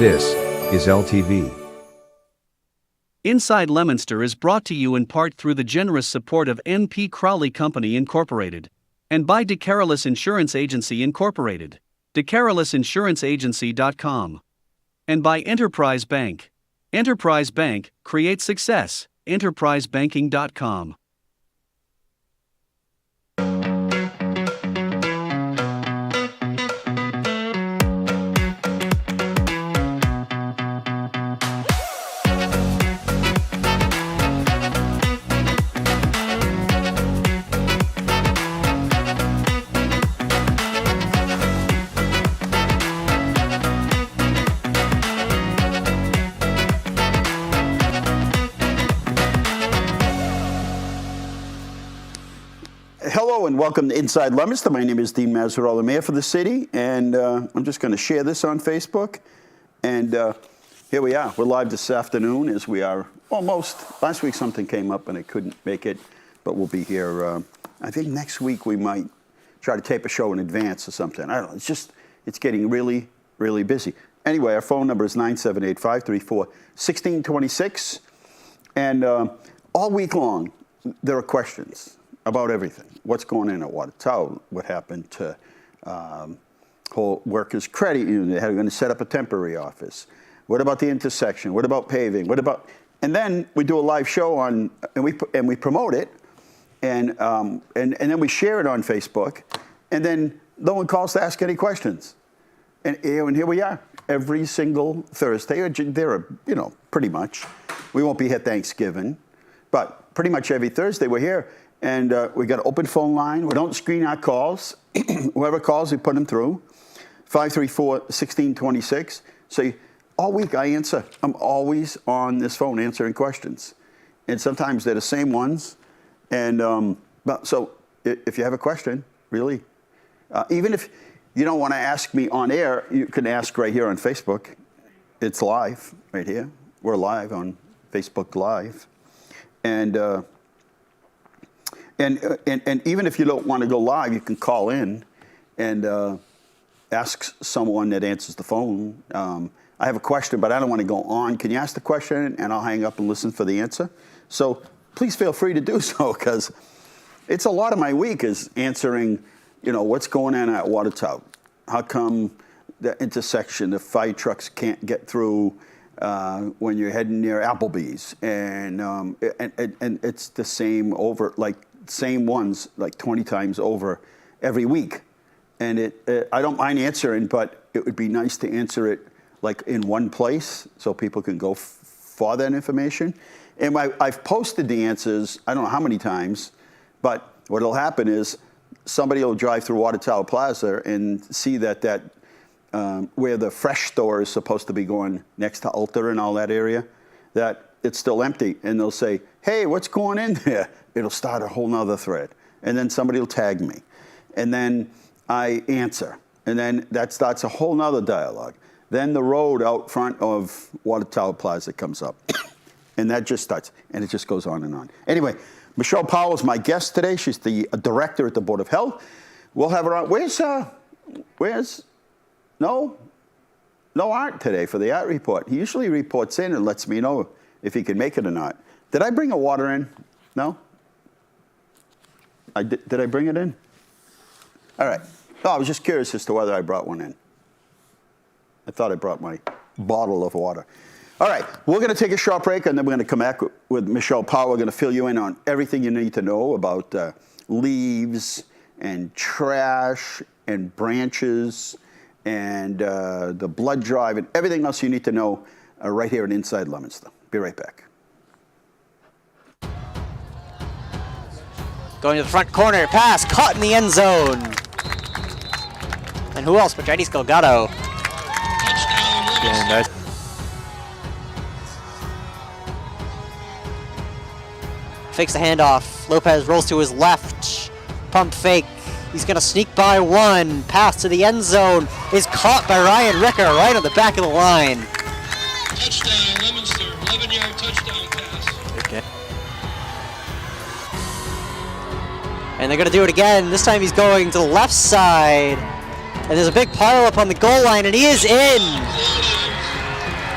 This is LTV. Inside Leominster is brought to you in part through the generous support of N.P. Crowley Company Incorporated and by DeCarolis Insurance Agency Incorporated, DeCarolisinsuranceagency.com, and by Enterprise Bank. Enterprise Bank, create success, enterprisebanking.com. Hello and welcome to Inside Leominster. My name is Dean Mazzarella, Mayor for the city, and I'm just going to share this on Facebook. And here we are. We're live this afternoon as we are almost. Last week something came up and I couldn't make it, but we'll be here. I think next week we might try to tape a show in advance or something. I don't know. It's getting really, really busy. Anyway, our phone number is 978-534-1626. And all week long, there are questions about everything. What's going on at Water Tower? What happened to whole workers' credit union? They're going to set up a temporary office. What about the intersection? What about paving? What about? And then we do a live show on, and we promote it, and then we share it on Facebook, and then no one calls to ask any questions. And here we are every single Thursday. There are, pretty much. We won't be here Thanksgiving, but pretty much every Thursday we're here. And we got an open phone line. We don't screen our calls. Whoever calls, we put them through. 534-1626. So all week I answer. I'm always on this phone answering questions. And sometimes they're the same ones. And so if you have a question, really, even if you don't want to ask me on air, you can ask right here on Facebook. It's live right here. We're live on Facebook Live. And even if you don't want to go live, you can call in and ask someone that answers the phone. I have a question, but I don't want to go on. Can you ask the question, and I'll hang up and listen for the answer? So please feel free to do so, because it's a lot of my week is answering, what's going on at Water Tower. How come the intersection, the fire trucks can't get through when you're heading near Applebee's? And it's the same same ones like 20 times over every week. And I don't mind answering, but it would be nice to answer it like in one place so people can go for that information. And I've posted the answers, I don't know how many times, but what'll happen is somebody will drive through Water Tower Plaza and see that where the fresh store is supposed to be going next to Ulta and all that area, that it's still empty. And they'll say, hey, what's going in there? It'll start a whole nother thread. And then somebody will tag me. And then I answer. And then that starts a whole nother dialogue. Then the road out front of Water Tower Plaza comes up. And that just starts. And it just goes on and on. Anyway, Michelle Powell is my guest today. She's the director at the Board of Health. We'll have her on. Where's no Art today for the Art report. He usually reports in and lets me know if he can make it or not. Did I bring a water in? No? Did I bring it in? All right. No, I was just curious as to whether I brought one in. I thought I brought my bottle of water. All right. We're going to take a short break, and then we're going to come back with Michelle Powell. We're going to fill you in on everything you need to know about leaves and trash and branches and the blood drive and everything else you need to know right here at Inside Leominster. Be right back. Going to the front corner, pass, caught in the end zone. And who else but Jadis Delgado? Yeah, fakes the handoff. Lopez rolls to his left. Pump fake. He's going to sneak by one. Pass to the end zone is caught by Ryan Ricker right on the back of the line. Touchdown, Leominster. 11-yard touchdown pass. Okay. And they're going to do it again. This time he's going to the left side. And there's a big pile up on the goal line, and he is in.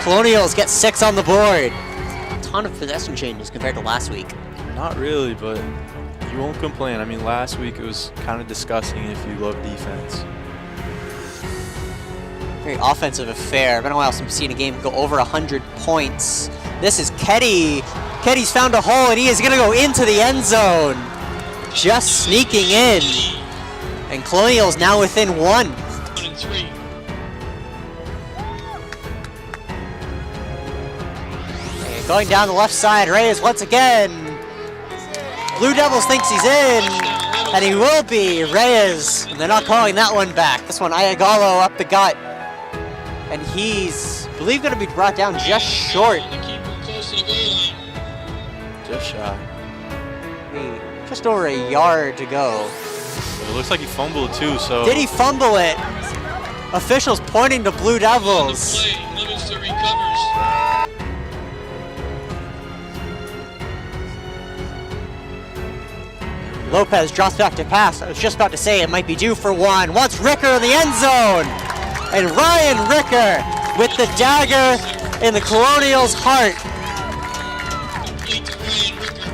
Colonials get 6 on the board. A ton of possession changes compared to last week. Not really, but you won't complain. I mean, last week it was kind of disgusting if you love defense. Very offensive affair. Been a while since we've seen a game go over 100 points. This is Keddy. Keddy's found a hole and he is gonna go into the end zone. Just sneaking in. And Colonials now within 1. 1-3. And going down the left side, Reyes once again. Blue Devils thinks he's in. And he will be. Reyes. And they're not calling that one back. This one, Ayagalo up the gut. And he's, I believe, going to be brought down just short. To keep him close to the goal line. Just shy. Just over a yard to go. But it looks like he fumbled too, so. Did he fumble it? Officials pointing to Blue Devils. Play. Leominster recovers. Lopez drops back to pass. I was just about to say it might be due for one. Wants Ricker in the end zone. And Ryan Ricker with the dagger in the Colonials' heart. Complete to Ryan Ricker.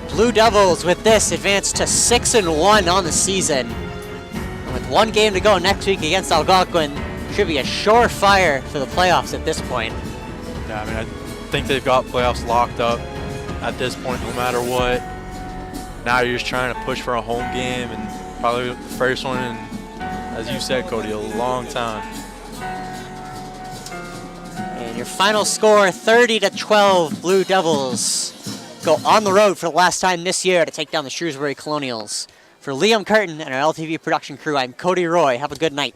Blue Devils with this advance to 6-1 on the season. And with 1 game to go next week against Algonquin, should be a surefire for the playoffs at this point. Yeah, I mean, I think they've got playoffs locked up at this point, no matter what. Now you're just trying to push for a home game, and probably the first one in, as you said, Cody, a long time. And your final score, 30-12, Blue Devils go on the road for the last time this year to take down the Shrewsbury Colonials. For Liam Curtin and our LTV production crew, I'm Cody Roy. Have a good night.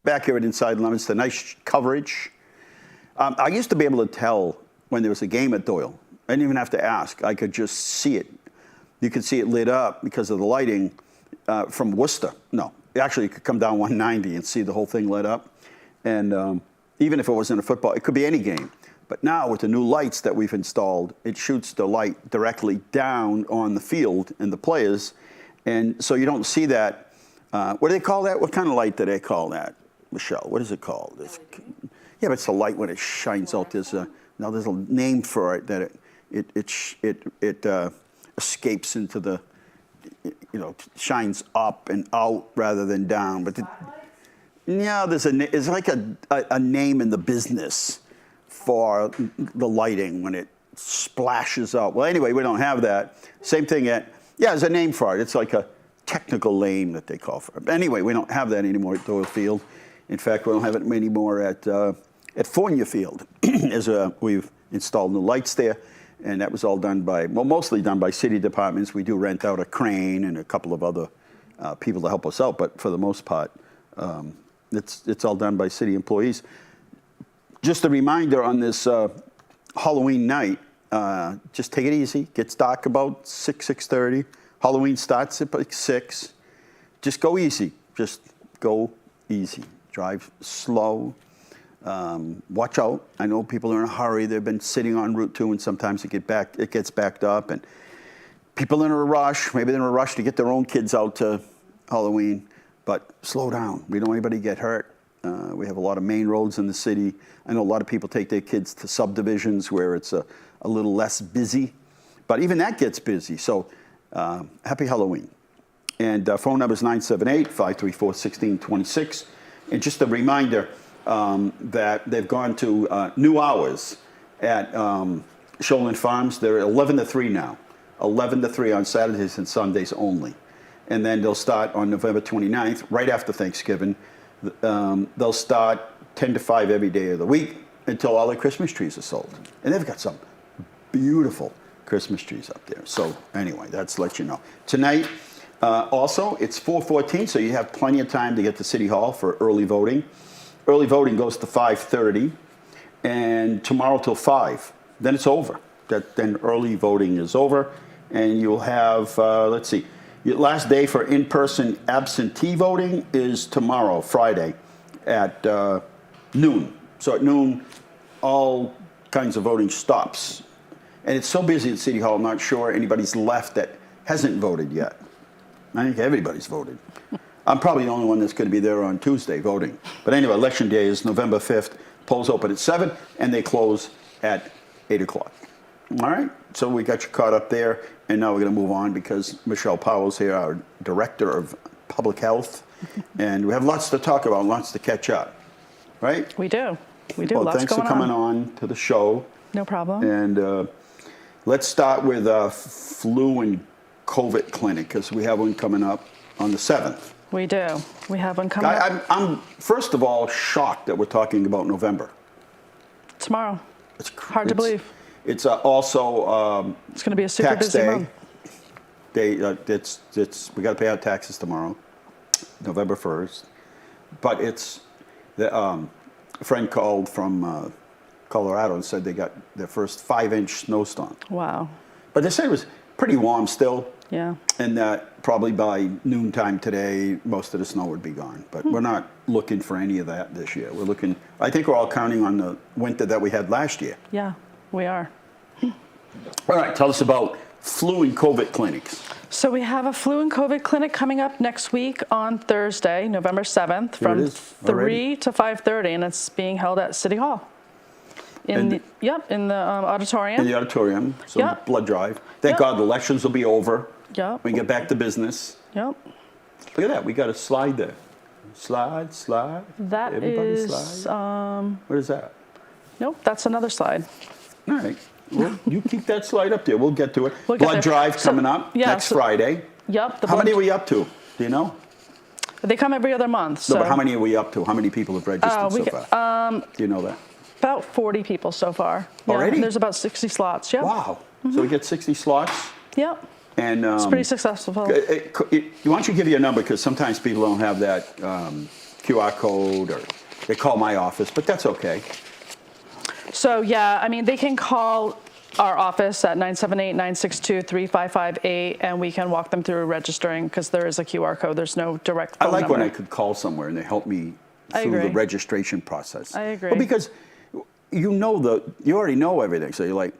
Back here at Inside Leominster, nice coverage. I used to be able to tell when there was a game at Doyle. I didn't even have to ask. I could just see it. You could see it lit up because of the lighting from Worcester. No, actually, you could come down 190 and see the whole thing lit up. And even if it wasn't a football, it could be any game. But now with the new lights that we've installed, it shoots the light directly down on the field and the players. And so you don't see that. What do they call that? What kind of light do they call that, Michelle? What is it called? Yeah, but it's the light when it shines out. There's a name for it that it escapes into the, shines up and out rather than down. But there's like a name in the business for the lighting when it splashes out. Well, anyway, we don't have that. Same thing there's a name for it. It's like a technical name that they call for it. But anyway, we don't have that anymore at Doyle Field. In fact, we don't have it anymore at Fournier Field, as we've installed new lights there. And that was all done mostly done by city departments. We do rent out a crane and a couple of other people to help us out, but for the most part, it's all done by city employees. Just a reminder on this Halloween night, just take it easy. Gets dark about 6:30. Halloween starts at like 6. Just go easy. Just go easy. Drive slow. Watch out. I know people are in a hurry. They've been sitting on Route 2, and sometimes it gets backed up. And people in a rush. Maybe they're in a rush to get their own kids out to Halloween. But slow down. We don't want anybody to get hurt. We have a lot of main roads in the city. I know a lot of people take their kids to subdivisions where it's a little less busy. But even that gets busy. So happy Halloween. And phone number is 978-534-1626. And just a reminder that they've gone to new hours at Shoalin Farms. They're 11 to 3 now. 11 to 3 on Saturdays and Sundays only. And then they'll start on November 29th, right after Thanksgiving. They'll start 10 to 5 every day of the week until all the Christmas trees are sold. And they've got some beautiful Christmas trees up there. So anyway, that's to let you know. Tonight, also, it's 4:14, so you have plenty of time to get to City Hall for early voting. Early voting goes to 5:30, and tomorrow till 5. Then it's over. Then early voting is over, and you'll have, let's see, your last day for in-person absentee voting is tomorrow, Friday, at noon. So at noon, all kinds of voting stops. And it's so busy at City Hall, I'm not sure anybody's left that hasn't voted yet. I think everybody's voted. I'm probably the only one that's going to be there on Tuesday voting. But anyway, Election Day is November 5th. Polls open at 7, and they close at 8 o'clock. All right, so we got you caught up there, and now we're going to move on because Michelle Powell's here, our Director of Public Health, and we have lots to talk about, lots to catch up, right? We do. We do. Well, Lots thanks going for coming on to the show. No problem. And let's start with flu and COVID clinic because we have one coming up on the 7th. We do. We have one coming up I'm first of all shocked that we're talking about November. tomorrow. It's Hard to believe. It's also It's going to be a super tax busy day. month. We got to pay our taxes tomorrow, November 1st. But it's a friend called from Colorado and said they got their first 5-inch snowstorm. Wow. But they said it was pretty warm still. Yeah. And that probably by noontime today, most of the snow would be gone. But we're not looking for any of that this year. I think we're all counting on the winter that we had last year. Yeah, we are. All right, tell us about flu and COVID clinics. So we have a flu and COVID clinic coming up next week on Thursday, November 7th, Here it from is, 3 already. to 5:30, and it's being held at City Hall. In the auditorium. In the auditorium, so Yep. blood drive. Thank Yep. God the elections will be over. Yep. We can get back to business. Yep. Look at that, we got a slide there. Slide. That Everybody is, slide. What is that? nope, that's another slide. All right. Well, you keep that slide up there. We'll get to it. We'll get Blood there. drive So- coming up yeah, next so- Friday. Yep. How many are we up to? Do you know? They come every other month. No, So but how many are we up to? How many people have registered we so get- far? Do you know that? about 40 people so far. Yeah, Already? There's about 60 slots. Yep. Wow. So we get 60 slots. Yep. And It's pretty successful. why don't you give you a number, because sometimes people don't have that QR code, or they call my office, but that's okay. So yeah, I mean, they can call our office at 978-962-3558, and we can walk them through registering because there is a QR code. There's no direct I phone like number. when I could call somewhere and they help me I through the agree. registration process. I agree. Well, because you already know everything. So you're like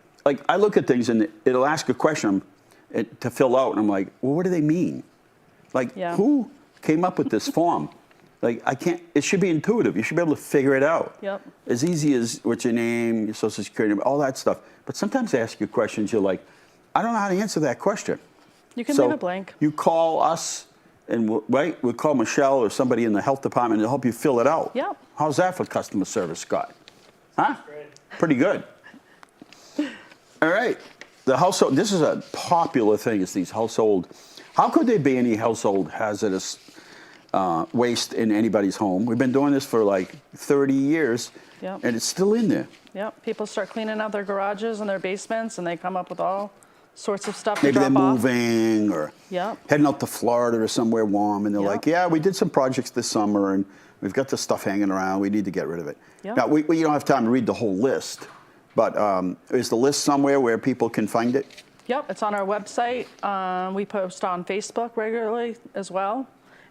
I look at things and it'll ask a question to fill out, and I'm like, well, what do they mean? Like, Yeah. who came up with this form? Like, it should be intuitive. You should be able to figure it out. Yep. As easy as what's your name, your social security number, all that stuff. But sometimes they ask you questions, you're like, I don't know how to answer that question. You can So leave it blank. you call us, and we'll call Michelle or somebody in the health department to help you fill it out. Yep. How's that for customer service, Scott? Huh? Pretty good. All right. The household, this is a popular thing, is these household. How could there be any household hazardous waste in anybody's home? We've been doing this for like 30 years, Yep. and it's still in there. Yep. People start cleaning out their garages and their basements, and they come up with all sorts of stuff Maybe to they're drop off. moving or Yep. heading out to Florida or somewhere warm, and they're Yep. like, yeah, we did some projects this summer, and we've got this stuff hanging around. We need to get rid of it. Yep. Now, we don't have time to read the whole list, but is the list somewhere where people can find it? Yep, it's on our website. We post on Facebook regularly as well.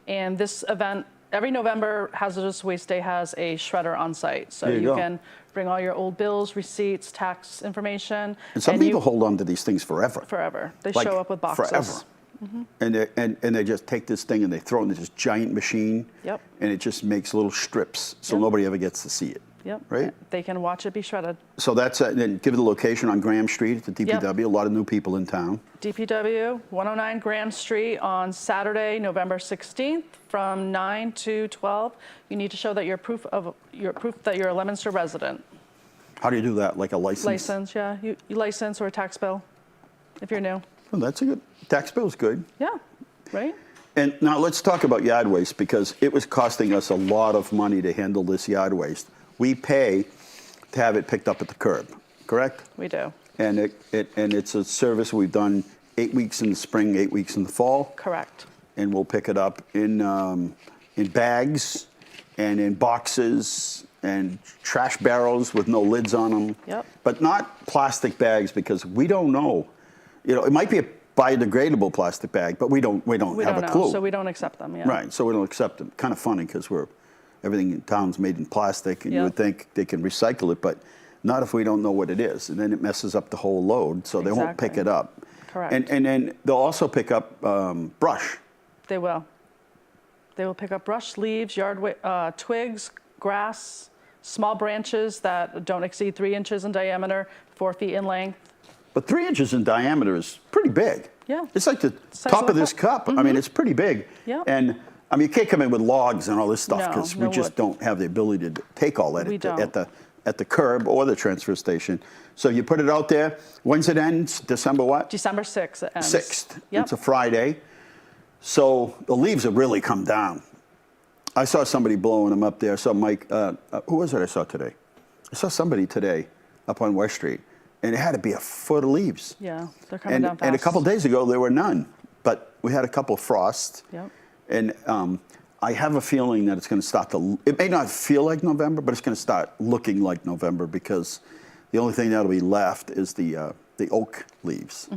And this event, every November, Hazardous Waste Day has a shredder on site. So There you you go. can bring all your old bills, receipts, tax information. And some people hold on to these things forever. Forever. They Like, show up with boxes. Forever. And they just take this thing and they throw it in this giant machine. Yep. And it just makes little strips, so Yep. nobody ever gets to see it. Yep. Right? They can watch it be shredded. So that's then give it the location on Graham Street at the DPW. A lot of new people in town. DPW, 109 Graham Street on Saturday, November 16th from 9 to 12. You need to show that you're proof that you're a Leominster resident. How do you do that? Like a license? License, yeah. You license or a tax bill if you're new. Well, that's a good tax bill's good. Yeah, right? And now let's talk about yard waste, because it was costing us a lot of money to handle this yard waste. We pay to have it picked up at the curb, correct? We do. And it's a service we've done 8 weeks in the spring, 8 weeks in the fall, Correct. and we'll pick it up in bags and in boxes and trash barrels with no lids on them. Yep. But not plastic bags, because we don't know. You know, it might be a biodegradable plastic bag, but we don't We have don't a know, clue. so we don't accept them. Yeah. Right, so we don't accept them. Kind of funny, because everything in town's made in plastic, and you Yep. would think they can recycle it, but not if we don't know what it is, and then it messes up the whole load, so they won't pick Exactly. it up. Correct. And then they'll also pick up brush. They will. They will pick up brush, leaves, twigs, grass, small branches that don't exceed 3 inches in diameter, 4 feet in length. But 3 inches in diameter is pretty big. Yeah. It's like the Size top of of a this cup. cup. I mean, it's pretty big. Yep. And I mean, you can't come in with logs and all this stuff No, because no we just wood. don't have the ability to take all that We at the curb or the transfer station. So you put it out there. When's it end? December what? December 6th it ends. 6th. Yep. It's a Friday. So the leaves have really come down. I saw somebody blowing them up there. I saw Mike, who was it I saw today? I saw somebody today up on West Street, and it had to be a foot of leaves. Yeah, they're coming down fast. And a couple days ago, there were none. But we had a couple of frosts. Yep. And I have a feeling that it's going to start to, it may not feel like November, but it's going to start looking like November because the only thing that'll be left is the oak leaves.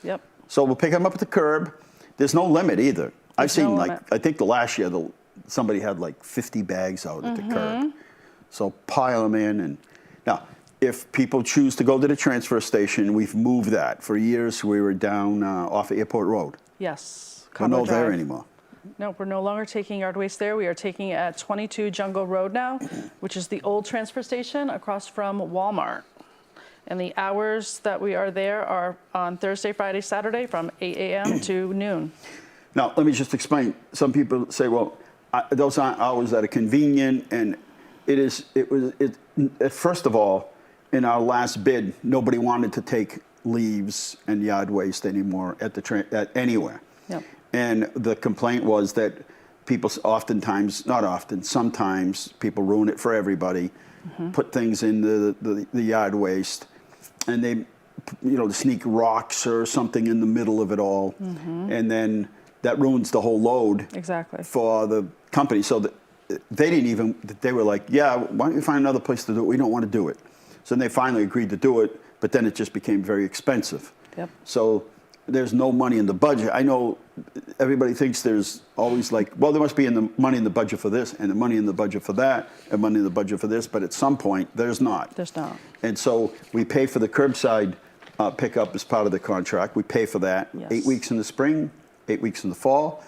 Yep. So we'll pick them up at the curb. There's no limit either. I've There's no seen limit. I think the last year somebody had like 50 bags out at the curb. So pile them in. And now, if people choose to go to the transfer station, we've moved that. For years, we were down off Airport Road. Yes. We're not there Drive. anymore. No, we're no longer taking yard waste there. We are taking it at 22 Jungle Road now, which is the old transfer station across from Walmart. And the hours that we are there are on Thursday, Friday, Saturday from 8 a.m. to noon. Now, let me just explain. Some people say, well, those aren't hours that are convenient. And first of all, in our last bid, nobody wanted to take leaves and yard waste anymore at anywhere. Yep. And the complaint was that people oftentimes, not often, sometimes people ruin it for everybody, put things in the yard waste, and they, sneak rocks or something in the middle of it all, and then that ruins the whole load. Exactly. For the company. So they were like, yeah, why don't you find another place to do it? We don't want to do it. So then they finally agreed to do it, but then it just became very expensive. Yep. So there's no money in the budget. I know everybody thinks there's always like, well, there must be money in the budget for this, and the money in the budget for that, and money in the budget for this, but at some point, there's not. There's not. And so we pay for the curbside pickup as part of the contract. We pay for that Yes. 8 weeks in the spring, 8 weeks in the fall.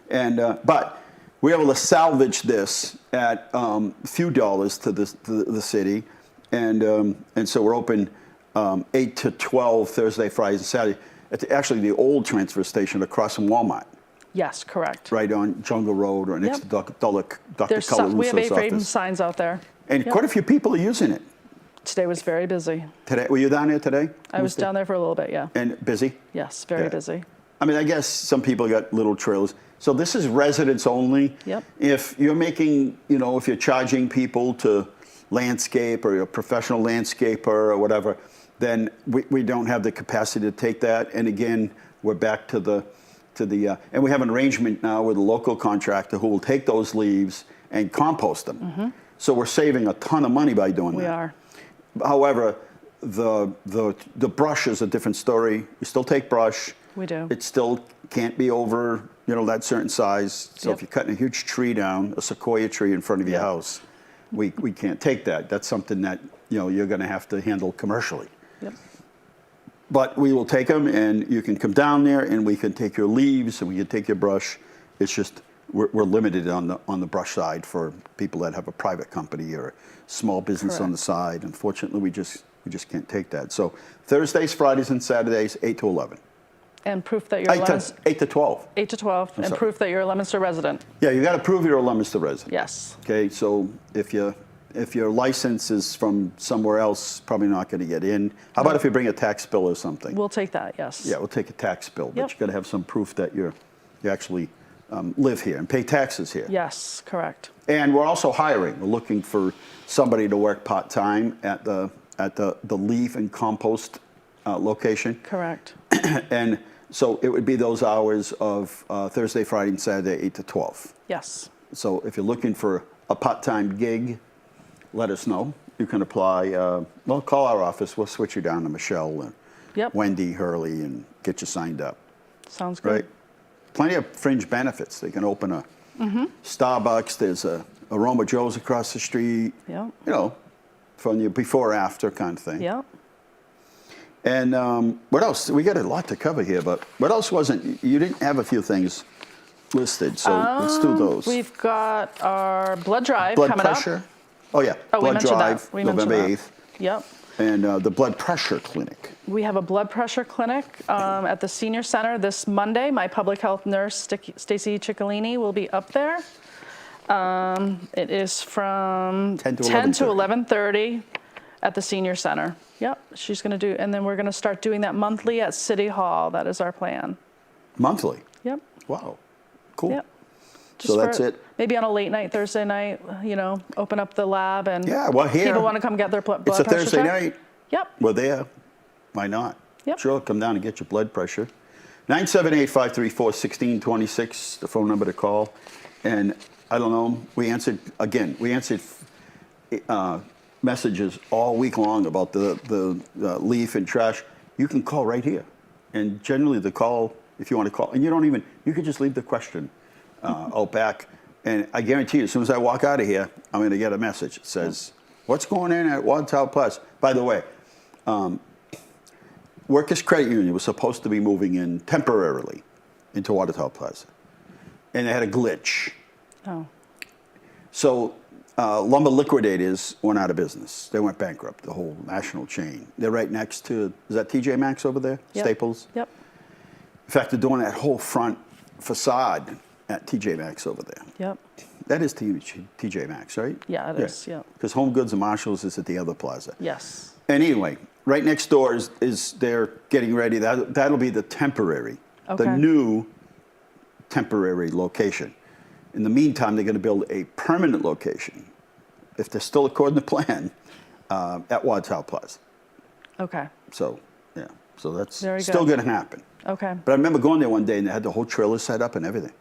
And but we're able to salvage this at a few dollars to the city. And so we're open 8 to 12 Thursday, Fridays, and Saturday. At actually the old transfer station across from Walmart, Yes, correct. right on Jungle Road or next Yep. to Dr. We have Colaruso's A-frame office. signs out there. And Yep. quite a few people are using it. Today was very busy. Today, were you down there today? I was down there for a little bit, yeah. And busy? Yes, very Yeah. busy. I mean, I guess some people got little trailers. So this is residents only. Yep. If you're making, if you're charging people to landscape or you're a professional landscaper or whatever, then we don't have the capacity to take that. And again, we're back to the and we have an arrangement now with a local contractor who will take those leaves and compost them. So we're saving a ton of money by doing We that. are. However, the brush is a different story. We still take brush. We do. It still can't be over, that certain size. So Yep. if you're cutting a huge tree down, a sequoia tree in front of your Yep. house, we can't take that. That's something that, you're going to have to handle commercially. Yep. But we will take them, and you can come down there, and we can take your leaves, and we can take your brush. It's just we're limited on the brush side for people that have a private company or a small business on the side. Unfortunately, we just can't take that. So Thursdays, Fridays, and Saturdays, 8 to 11. And proof that you're 8 to 12. 8 to 12, and sorry. proof that you're a Leominster resident. Yeah, you got to prove you're a Leominster resident. Yes. Okay, so if your license is from somewhere else, probably not going to get in. How about if you bring a tax bill or something? We'll take that, yes. Yeah, we'll take a tax bill, but Yep. you got to have some proof that you actually live here and pay taxes here. Yes, correct. And we're also hiring. We're looking for somebody to work part-time at the leaf and compost location. Correct. And so it would be those hours of Thursday, Friday, and Saturday, 8 to 12. Yes. So if you're looking for a part-time gig, let us know. You can apply. Call our office. We'll switch you down to Michelle and Yep. Wendy Hurley and get you signed up. Sounds good. Right? Plenty of fringe benefits. They can open a Starbucks. There's a Aroma Joe's across the street. Yep. From your before after kind of thing. Yep. And what else? We got a lot to cover here, but what else wasn't? You didn't have a few things listed, so let's do those. We've got our blood drive Blood coming pressure. up. Oh, yeah. Oh, we blood mentioned drive, that. We November mentioned 8th. that. Yep. And the blood pressure clinic. We have a blood pressure clinic at the senior center this Monday. My public health nurse, Stacy Ciccolini, will be up there. It is from 10 to 11:30 at the senior center. Yep, she's going to do, and then we're going to start doing that monthly at City Hall. That is our plan. Monthly? Yep. Wow. Cool. Yep. So that's it? Maybe on a late night, Thursday night, open up the lab and Yeah, well, here. people want to come get their blood It's a pressure Thursday checked. night. Yep. We're there. Why not? Yep. Sure, come down and get your blood pressure. 978-534-1626, the phone number to call. And I don't know, we answered messages all week long about the leaf and trash. You can call right here. And generally the call, if you want to call, and you could just leave the question out back. And I guarantee you, as soon as I walk out of here, I'm going to get a message that says, what's going on at Watertower Plaza? By the way, Workers Credit Union was supposed to be moving in temporarily into Watertower Plaza. And they had a glitch. Oh. So Lumber Liquidators went out of business. They went bankrupt, the whole national chain. They're right next to, is that TJ Maxx over there? Yep. Staples? Yep. In fact, they're doing that whole front facade at TJ Maxx over there. Yep. That is TJ Maxx, right? Yeah, it is, yeah. Because Home Goods and Marshalls is at the other plaza. Yes. Anyway, right next door is they're getting ready. That'll be the temporary, Okay. the new temporary location. In the meantime, they're going to build a permanent location, if they're still according to plan, at Watertower Plaza. Okay. So, yeah. So that's Very still good. going to happen. Okay. But I remember going there one day and they had the whole trailer set up and everything.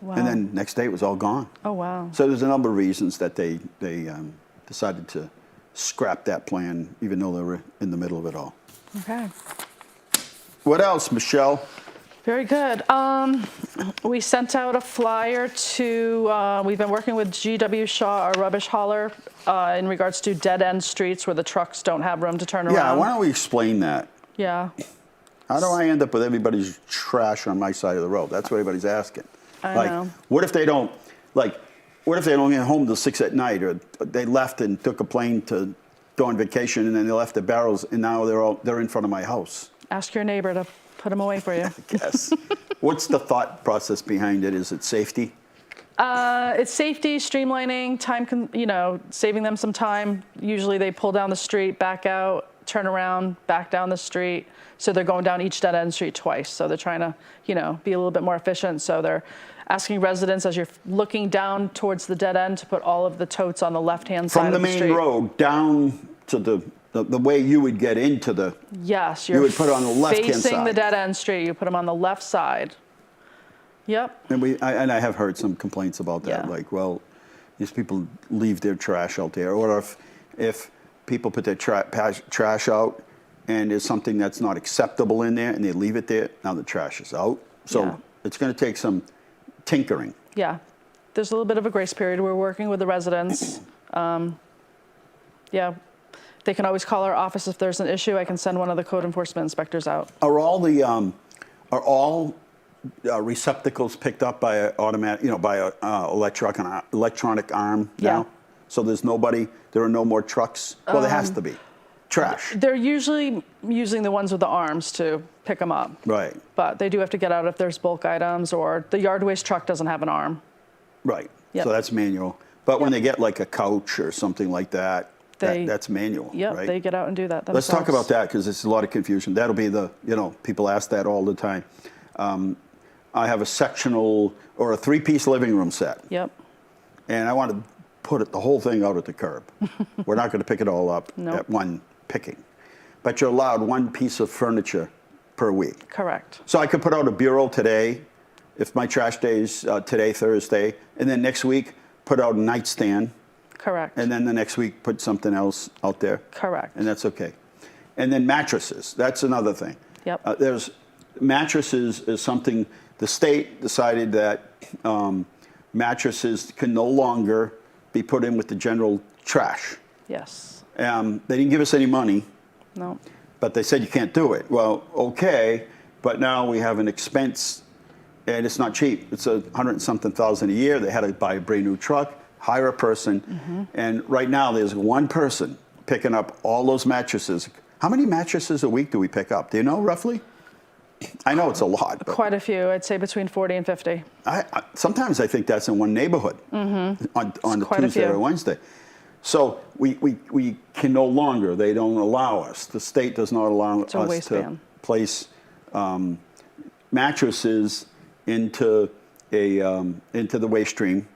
Wow. And then next day it was all gone. Oh, wow. So there's a number of reasons that they decided to scrap that plan, even though they were in the middle of it all. Okay. What else, Michelle? Very good. We sent out a flyer to, we've been working with GW Shaw, our rubbish hauler, in regards to dead-end streets where the trucks don't have room to turn Yeah, around. why don't we explain that? Yeah. How do I end up with everybody's trash on my side of the road? That's what everybody's asking. I know. What if they don't get home till 6 at night, or they left and took a plane to go on vacation, and then they left the barrels, and now they're in front of my house? Ask your neighbor to put them away for you. Yes. What's the thought process behind it? Is it safety? It's safety, streamlining, saving them some time. Usually they pull down the street, back out, turn around, back down the street. So they're going down each dead-end street twice. So they're trying to, be a little bit more efficient. So they're asking residents, as you're looking down towards the dead end, to put all of the totes on the left-hand side From the of the street. main road down to the way you would get into the... Yes, You would put it on the left-hand facing the side. dead-end street. You put them on the left side. Yep. And I have heard some complaints about that, Yeah. like, well, these people leave their trash out there, or if people put their trash out and there's something that's not acceptable in there and they leave it there, now the trash is out. So Yeah. it's going to take some tinkering. Yeah. There's a little bit of a grace period. We're working with the residents. Yeah. They can always call our office if there's an issue. I can send one of the code enforcement inspectors out. Are all receptacles picked up by an automatic, by a electronic arm now? Yeah. So there are no more trucks? Well, there has to be. Trash. They're usually using the ones with the arms to pick them up. Right. But they do have to get out if there's bulk items, or the yard waste truck doesn't have an arm. Right. Yep. So that's manual. But when they get like a couch or something like that, that's manual, Yep, right? they get out and do that Let's themselves. talk about that, because there's a lot of confusion. That'll be people ask that all the time. I have a sectional or a 3-piece living room set. Yep. And I want to put the whole thing out at the curb. We're not going to pick it all up Nope. at one picking. But you're allowed one piece of furniture per week. Correct. So I could put out a bureau today, if my trash day is today, Thursday, and then next week put out a nightstand, Correct. and then the next week put something else out there. Correct. And that's okay. And then mattresses, that's another thing. Yep. There's mattresses is something, the state decided that mattresses can no longer be put in with the general trash. Yes. They didn't give us any money, No. but they said you can't do it. Well, okay, but now we have an expense, and it's not cheap. It's $100 and something thousand a year. They had to buy a brand new truck. hire a person. And right now there's one person picking up all those mattresses. How many mattresses a week do we pick up? Do you know roughly? I know it's a lot. But Quite a few. I'd say between 40 and 50. sometimes I think that's in one neighborhood on the quite a Tuesday few. or Wednesday. So we can no longer, they don't allow us, the state does not allow a us to waistband. place mattresses into the waste stream,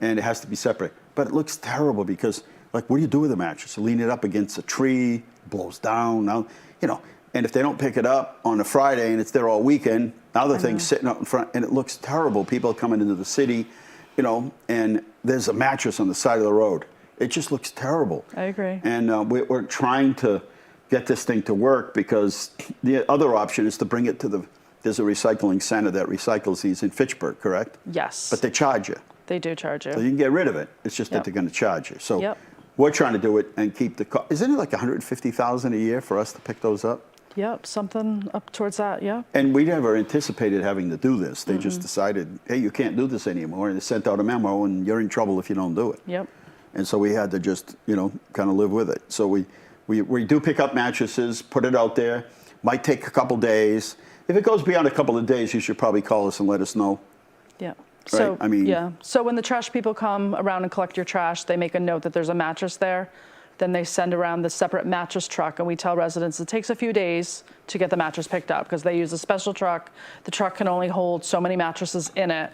and it has to be separate. But it looks terrible because, like, what do you do with a mattress? You lean it up against a tree, blows down, now, you know. And if they don't pick it up on a Friday and it's there all weekend, now the thing's sitting up in front, and it looks terrible. People are coming into the city, you know, and there's a mattress on the side of the road. It just looks terrible. I agree. And we're trying to get this thing to work, because the other option is to bring it to there's a recycling center that recycles these in Fitchburg, correct? Yes. But they charge you. They do charge you. So you can get rid of it. It's just that Yep. they're going to charge you. So Yep. we're trying to do it and keep the cost. Isn't it like $150,000 a year for us to pick those up? Yep, something up towards that, yeah. And we never anticipated having to do this. They just decided, hey, you can't do this anymore. And they sent out a memo, and you're in trouble if you don't do it. Yep. And so we had to just, you know, kind of live with it. So we do pick up mattresses, put it out there. Might take a couple days. If it goes beyond a couple of days, you should probably call us and let us know. Yeah. So, I mean- yeah. So when the trash people come around and collect your trash, they make a note that there's a mattress there. Then they send around the separate mattress truck, and we tell residents it takes a few days to get the mattress picked up because they use a special truck. The truck can only hold so many mattresses in it.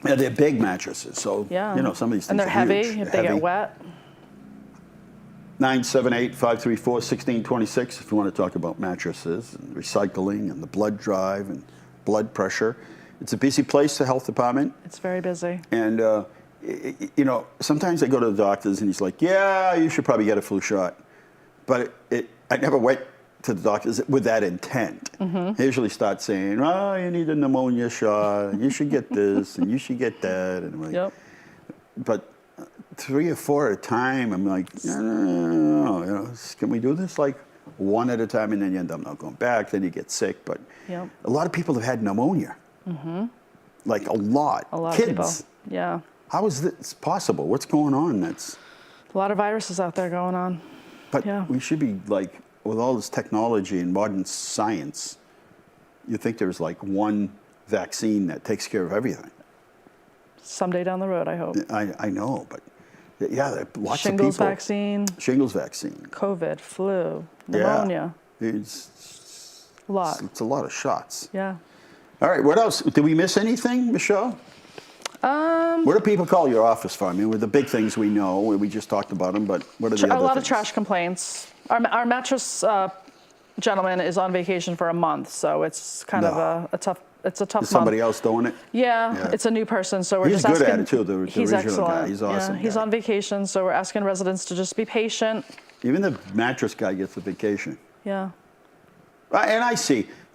Yeah, they're big mattresses, so, Yeah. you know, some of these And things they're are heavy huge. if they get wet. 978-534-1626 if you want to talk about mattresses and recycling and the blood drive and blood pressure. It's a busy place, the health department. It's very busy. And, you know, sometimes I go to the doctors and he's like, yeah, you should probably get a flu shot. But I never went to the doctors with that intent. They usually start saying, oh, you need a pneumonia shot, and you should get this, and you should get that. And I'm like, Yep. but 3 or 4 at a time, I'm like, no, you know, can we do this like one at a time? And then you end up not going back, then you get sick. But Yep. a lot of people have had pneumonia. Like a lot. A lot Kids. of people. Yeah. How is this possible? What's going on? That's, A lot of viruses out there going on. but Yeah. we should be like, with all this technology and modern science, you think there's like one vaccine that takes care of everything. Someday down the road, I hope. I know, but yeah, there are lots Shingles of people. vaccine, Shingles vaccine. COVID, flu, Yeah. pneumonia. It's A lot. a lot of shots. Yeah. All right, what else? Did we miss anything, Michelle? What do people call your office for? I mean, with the big things we know, we just talked about them, but what are the A other lot things? of trash complaints. Our mattress gentleman is on vacation for a month, so it's kind of No. a tough. It's a tough Is somebody month. else doing it? Yeah, it's a new person, so we're He's just good asking. at it, too, the he's original guy. excellent. He's awesome Yeah, he's guy. on vacation, so we're asking residents to just be patient. Even the mattress guy gets a vacation. Yeah. And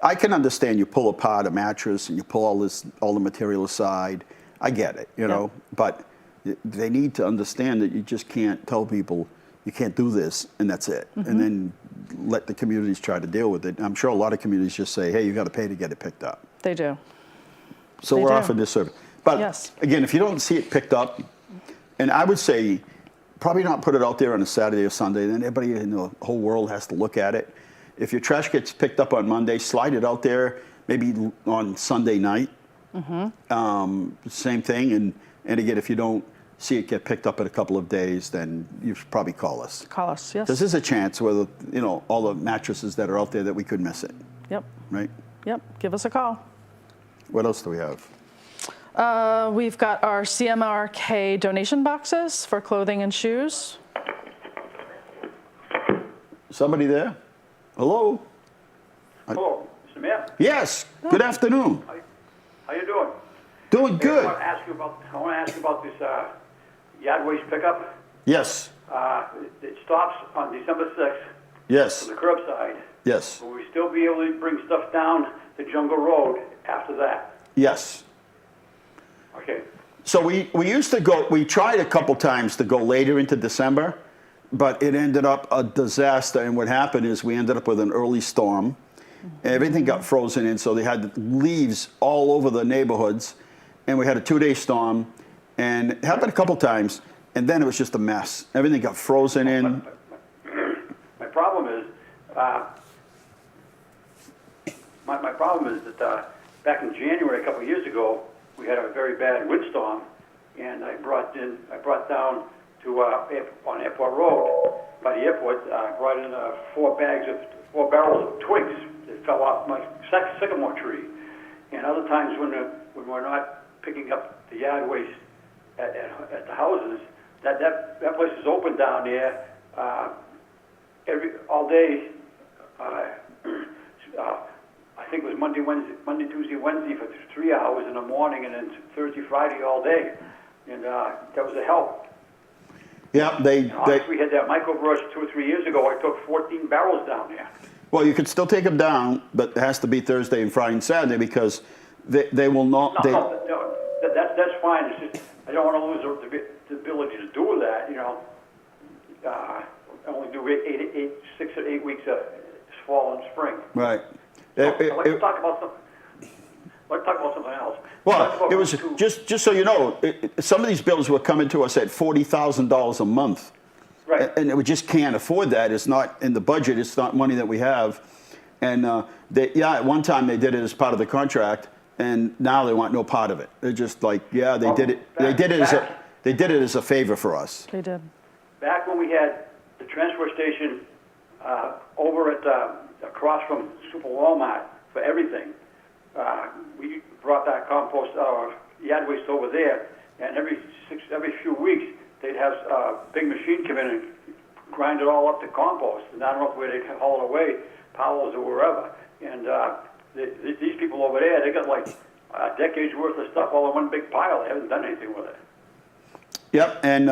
I can understand you pull apart a mattress and you pull all the material aside. I get it, you know, but they need to understand that you just can't tell people you can't do this and that's it. And then let the communities try to deal with it. I'm sure a lot of communities just say, hey, you got to pay to get it picked up. They do. So They we're do. offering this service. But Yes. again, if you don't see it picked up, and I would say probably not put it out there on a Saturday or Sunday, then everybody in the whole world has to look at it. If your trash gets picked up on Monday, slide it out there maybe on Sunday night. Same thing. And again, if you don't see it get picked up in a couple of days, then you should probably call us. Call us. Yes. This is a chance where, you know, all the mattresses that are out there that we could miss it, Yep. right? Yep. Give us a call. What else do we have? We've got our CMRK donation boxes for clothing and shoes. Somebody there? Hello? Hello, Mr. Mayor. Yes. Good afternoon. How you doing? Doing good. I want to ask you about this yard waste pickup. Yes. It stops on December 6th Yes. on the curbside. Yes. Will we still be able to bring stuff down the Jungle Road after that? Yes. Okay. So we used to go, we tried a couple times to go later into December, but it ended up a disaster. And what happened is we ended up with an early storm. Everything got frozen in, so they had leaves all over the neighborhoods. And we had a 2-day storm. And it happened a couple times, and then it was just a mess. Everything got frozen in. My problem is, my problem is that back in January a couple of years ago, we had a very bad windstorm, and I brought down to on Airport Road by the airport. I brought in 4 barrels of twigs that fell off my sycamore tree. And other times when we're not picking up the yard waste at the houses, that place is open down there all day. I think it was Monday, Tuesday, Wednesday for 3 hours in the morning, and then Thursday, Friday all day, and that was a help. Yeah, we had that microbrush 2 or 3 years ago. I took 14 barrels down there. Well, you could still take them down, but it has to be Thursday and Friday and Saturday because they will not. No, that's fine. It's just I don't want to lose the ability to do that. You know, I only do 6 or 8 weeks of fall and spring. Right. Let's talk about something else. Well, it was just so you know, some of these bills were coming to us at $40,000 a month. Right. And we just can't afford that. It's not in the budget. It's not money that we have. And at one time they did it as part of the contract, and now they want no part of it. They're just like, they did it. They did it as a favor for us. They did. Back when we had the transfer station over at across from Super Walmart for everything, we brought that compost yard waste over there, and every few weeks they'd have a big machine come in and grind it all up to compost. And I don't know where they'd haul it away, Powell's or wherever. And these people over there, they got like a decade's worth of stuff all in one big pile. They haven't done anything with it. Yep, and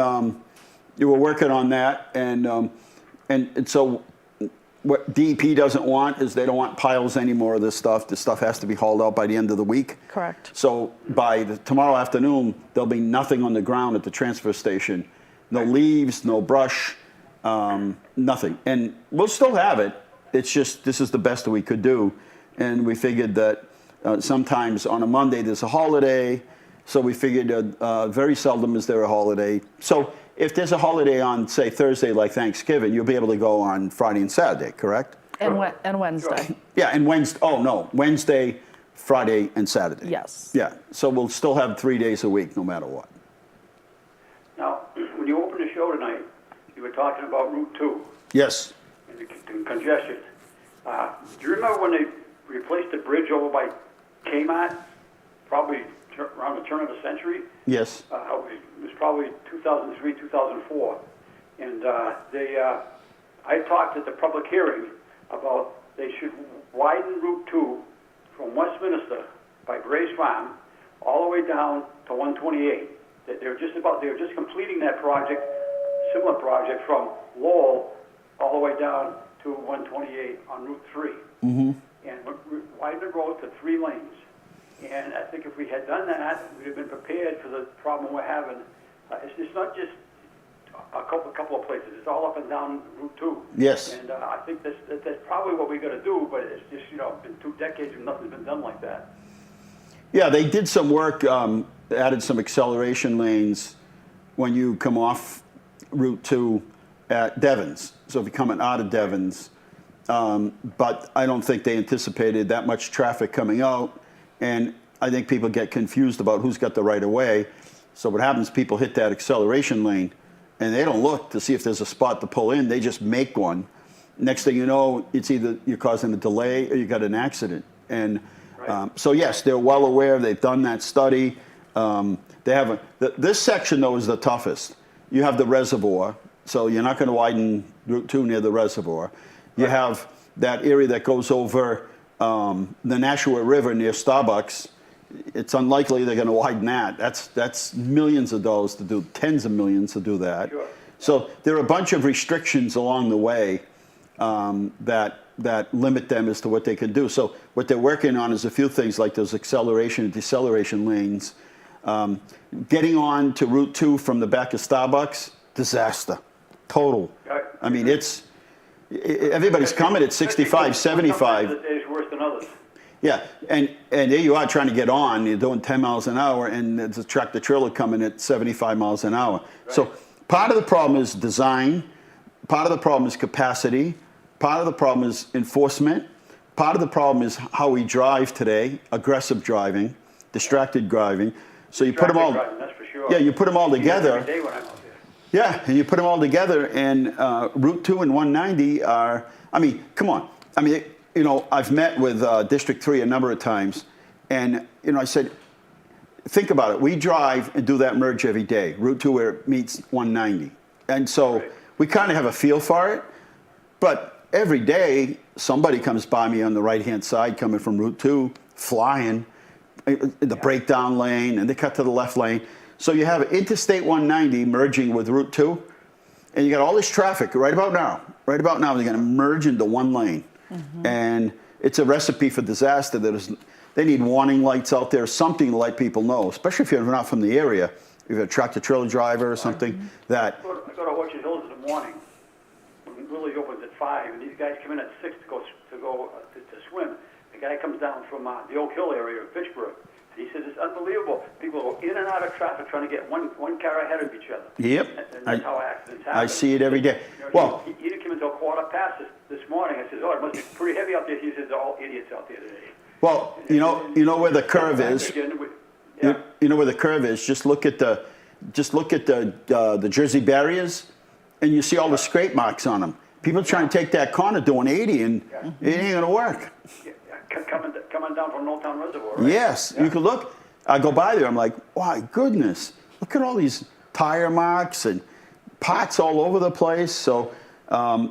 you were working on that, and so what DEP doesn't want is they don't want piles anymore of this stuff. This stuff has to be hauled out by the end of the week. Correct. So by tomorrow afternoon, there'll be nothing on the ground at the transfer station. No leaves, no brush, nothing. And we'll still have it. It's just this is the best that we could do. And we figured that sometimes on a Monday there's a holiday. So we figured very seldom is there a holiday. So if there's a holiday on, say, Thursday like Thanksgiving, you'll be able to go on Friday and Saturday, correct? And Wednesday. Yeah, and Wednesday. Oh, no. Wednesday, Friday, and Saturday. Yes. Yeah, so we'll still have 3 days a week no matter what. Now, when you opened the show tonight, you were talking about Route 2. Yes. And the congestion. Do you remember when they replaced the bridge over by Kmart? Probably around the turn of the century. Yes. It was probably 2003, 2004. And I talked at the public hearing about they should widen Route 2 from Westminster by Gray's Farm all the way down to 128. They were just completing that project, similar project from Lowell all the way down to 128 on Route 3. Mm-hmm. And widen the road to 3 lanes. And I think if we had done that, we'd have been prepared for the problem we're having. It's not just a couple of places. It's all up and down Route 2. Yes. And I think that's probably what we got to do, but it's just, been 2 decades and nothing's been done like that. Yeah, they did some work, added some acceleration lanes when you come off Route 2 at Devon's. So if you're coming out of Devon's, but I don't think they anticipated that much traffic coming out. And I think people get confused about who's got the right of way. So what happens, people hit that acceleration lane and they don't look to see if there's a spot to pull in. They just make one. Next thing you know, it's either you're causing a delay or you got an accident. And so yes, they're well aware. They've done that study. This section though is the toughest. You have the reservoir, so you're not going to widen Route 2 near the reservoir. You have that area that goes over the Nashua River near Starbucks. It's unlikely they're going to widen that. That's millions of dollars to do, tens of millions to do that. Sure. So there are a bunch of restrictions along the way that limit them as to what they can do. So what they're working on is a few things like those acceleration and deceleration lanes. Getting on to Route 2 from the back of Starbucks, disaster, total. I mean, everybody's coming at 65, 75. Some days worse than others. Yeah, and there you are trying to get on. You're doing 10 miles an hour, and there's a tractor trailer coming at 75 miles an hour. Right. So part of the problem is design. Part of the problem is capacity. Part of the problem is enforcement. Part of the problem is how we drive today, aggressive driving, distracted driving. So you put them all. Driving, that's for sure. Yeah, you put them all together. Every day when I'm out there. Yeah, and you put them all together, and Route 2 and 190 are. I mean, come on. I mean, you know, I've met with District 3 a number of times, and you know, I said, think about it. We drive and do that merge every day, Route 2 where it meets 190, and so we kind of have a feel for it. But every day, somebody comes by me on the right-hand side coming from Route 2, flying in the breakdown lane, and they cut to the left lane. So you have Interstate 190 merging with Route 2, and you got all this traffic right about now. Right about now, they're going to merge into one lane. Mm-hmm. And it's a recipe for disaster. They need warning lights out there, something to let people know, especially if you're not from the area. If you're a tractor-trailer driver or something, that... I go to Orchard Hills in the morning. Lily opens at 5, and these guys come in at 6 to swim. The guy comes down from the Oak Hill area of Fitchburg. He says it's unbelievable. People go in and out of traffic trying to get one car ahead of each other. Yep. And that's how accidents happen. I see it every day. You know, well, he didn't come until 1:15 this morning. I says, oh, it must be pretty heavy out there. He says, they're all idiots out there today. Well, you know where the curve is. Yeah. You know where the curve is. Just look at the Jersey barriers, and you see all the scrape marks on them. People trying to take that corner doing 80, and it ain't gonna work. Yeah. Coming down from Old Town Reservoir. Right? Yes, you can look. I go by there. I'm like, my goodness, look at all these tire marks and pots all over the place. So,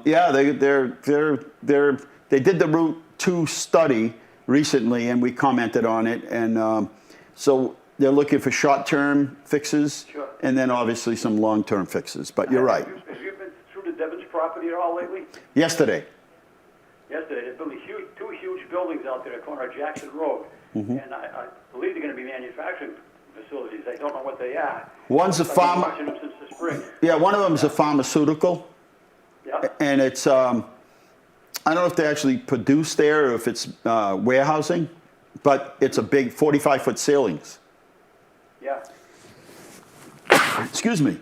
yeah, they did the Route 2 study recently, and we commented on it. And so they're looking for short-term fixes, and then obviously some long-term fixes. But you're right. Have you been through the Devon's property at all lately? Yesterday. There's building two huge buildings out there at the corner of Jackson Road. Mm-hmm. And I believe they're going to be manufacturing facilities. I don't know what they are. One's a farm. I've been watching them since the spring. Yeah, one of them is a pharmaceutical. Yeah. And it's, I don't know if they actually produce there or if it's warehousing, but it's a big 45-foot ceilings. Yeah. Excuse me.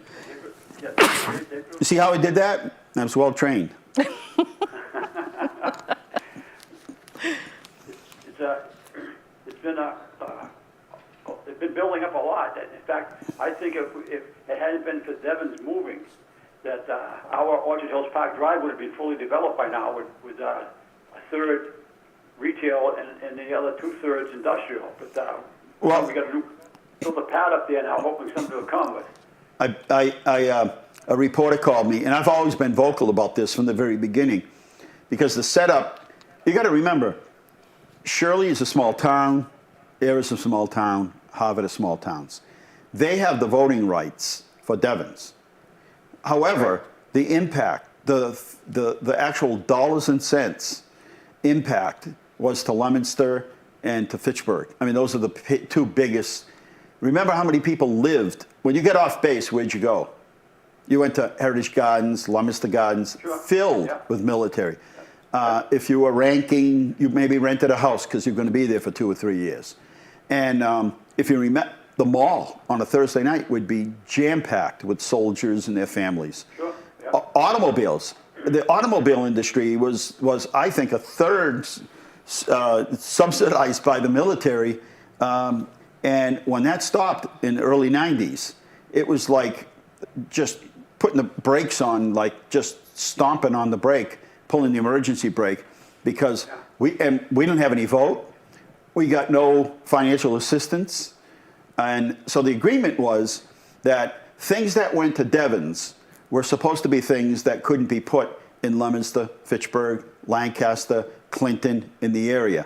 You see how I did that? I was well trained. It's been building up a lot. In fact, I think if it hadn't been for Devon's moving, that our Orchard Hills Park Drive would have been fully developed by now with a third retail and the other 2/3 industrial. But we got to build a pad up there now, hoping something will come. But a reporter called me, and I've always been vocal about this from the very beginning, because the setup, you got to remember, Shirley is a small town, Air is a small town, Harvard are small towns. They have the voting rights for Devon's. However, the impact, the actual dollars and cents impact was to Leominster and to Fitchburg. I mean, those are the two biggest. Remember how many people lived. When you get off base, where'd you go? You went to Heritage Gardens, Leominster Gardens, filled with military. If you were ranking, you maybe rented a house because you're going to be there for 2 or 3 years. And if you remember, the mall on a Thursday night would be jam-packed with soldiers and their families. Sure. Yeah. Automobiles. The automobile industry was I think, a third subsidized by the military. And when that stopped in the early 90s, it was like just putting the brakes on, like just stomping on the brake, pulling the emergency brake, because we didn't have any vote. We got no financial assistance. And so the agreement was that things that went to Devon's were supposed to be things that couldn't be put in Leominster, Fitchburg, Lancaster, Clinton, in the area.